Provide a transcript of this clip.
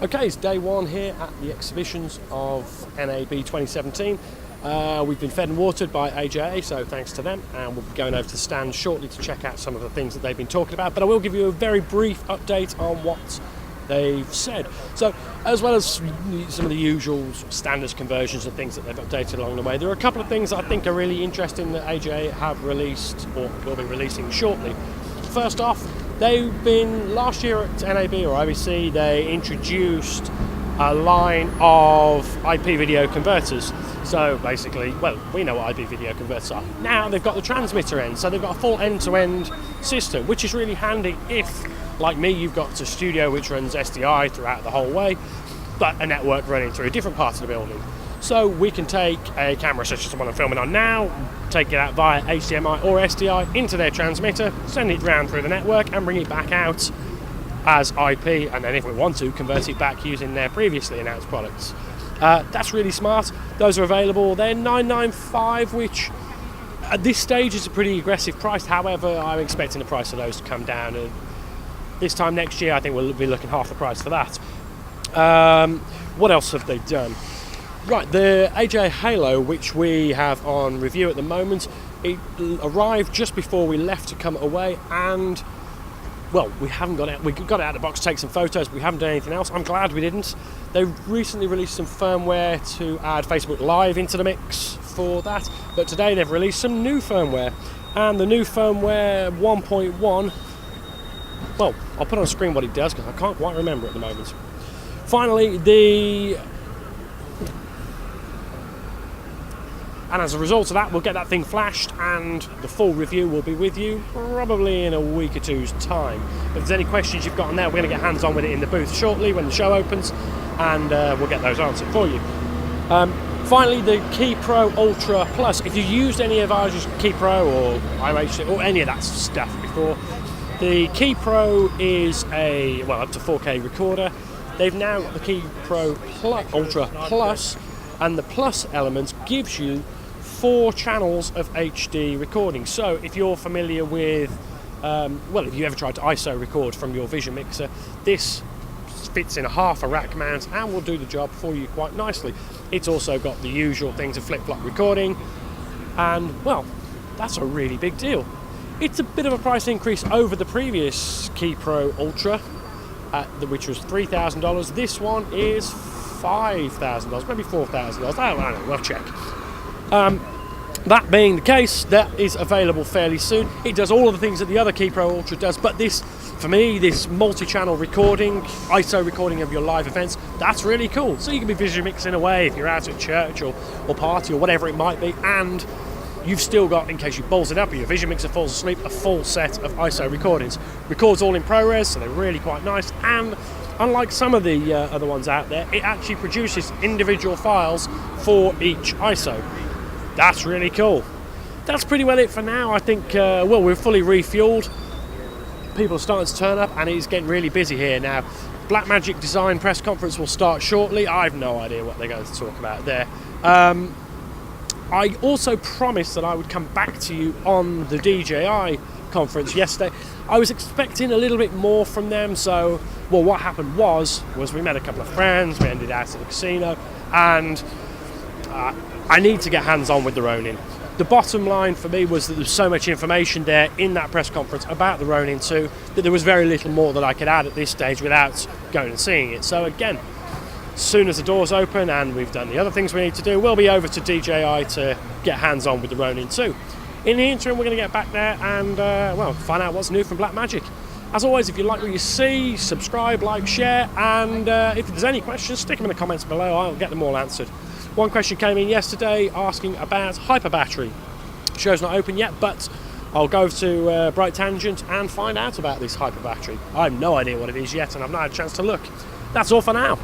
Okay, it's day one here at the exhibitions of NAB 2017. We've been fed and watered by AJA, so thanks to them, and we'll be going over to the stand shortly to check out some of the things that they've been talking about, but I will give you a very brief update on what they've said. So, as well as some of the usual standards conversions and things that they've updated along the way, there are a couple of things that I think are really interesting that AJA have released or will be releasing shortly. First off, they've been, last year at NAB or IBC, they introduced a line of IP video converters. So basically, well, we know what IP video converters are. Now they've got the transmitter end, so they've got a full end-to-end system, which is really handy if, like me, you've got a studio which runs SDI throughout the whole way, but a network running through different parts of the building. So we can take a camera such as the one I'm filming on now, take it out via HDMI or SDI into their transmitter, send it round through the network and bring it back out as IP, and then if we want to, convert it back using their previously announced products. That's really smart. Those are available. They're $995, which at this stage is a pretty aggressive price. However, I'm expecting the price of those to come down, and this time next year I think we'll be looking half the price for that. What else have they done? Right, the AJ Halo, which we have on review at the moment, it arrived just before we left to come away, and well, we haven't got it. We got it out of the box to take some photos, but we haven't done anything else. I'm glad we didn't. They recently released some firmware to add Facebook Live into the mix for that, but today they've released some new firmware, and the new firmware 1.1, well, I'll put on screen what it does because I can't quite remember at the moment. Finally, and as a result of that, we'll get that thing flashed, and the full review will be with you probably in a week or two's time. If there's any questions you've got on there, we're going to get hands-on with it in the booth shortly when the show opens, and we'll get those answered for you. Finally, the Key Pro Ultra Plus. If you've used any of ours, Key Pro or IMH or any of that stuff before, the Key Pro is a, well, up to 4K recorder. They've now got the Key Pro Ultra Plus, and the Plus element gives you 4 channels of HD recording. So if you're familiar with, well, if you ever tried to ISO record from your Vision mixer, this fits in a half a rack mount and will do the job for you quite nicely. It's also got the usual things of flip-flop recording, and well, that's a really big deal. It's a bit of a price increase over the previous Key Pro Ultra, which was $3,000. This one is $5,000, maybe $4,000. I don't know, we'll check. That being the case, that is available fairly soon. It does all of the things that the other Key Pro Ultra does, but this, for me, this multi-channel recording, ISO recording of your live events, that's really cool. So you can be Vision mixing away if you're out at church or party or whatever it might be, and you've still got, in case you balls it up or your Vision mixer falls asleep, a full set of ISO recordings. Records all in ProRes, so they're really quite nice, and unlike some of the other ones out there, it actually produces individual files for each ISO. That's really cool. That's pretty well it for now. I think, well, we're fully refueled. People are starting to turn up, and it's getting really busy here now. Blackmagic Design press conference will start shortly. I have no idea what they're going to talk about there. I also promised that I would come back to you on the DJI conference yesterday. I was expecting a little bit more from them, so, well, what happened was we met a couple of friends, we ended out at the casino, and I need to get hands-on with the Ronin. The bottom line for me was that there's so much information there in that press conference about the Ronin 2 that there was very little more that I could add at this stage without going and seeing it. So again, as soon as the doors open and we've done the other things we need to do, we'll be over to DJI to get hands-on with the Ronin 2. In the interim, we're going to get back there and, well, find out what's new from Blackmagic. As always, if you like what you see, subscribe, like, share, and if there's any questions, stick them in the comments below. I'll get them all answered. One question came in yesterday asking about Hyper Battery. Show's not open yet, but I'll go to Bright Tangent and find out about this Hyper Battery. I have no idea what it is yet, and I've not had a chance to look. That's all for now.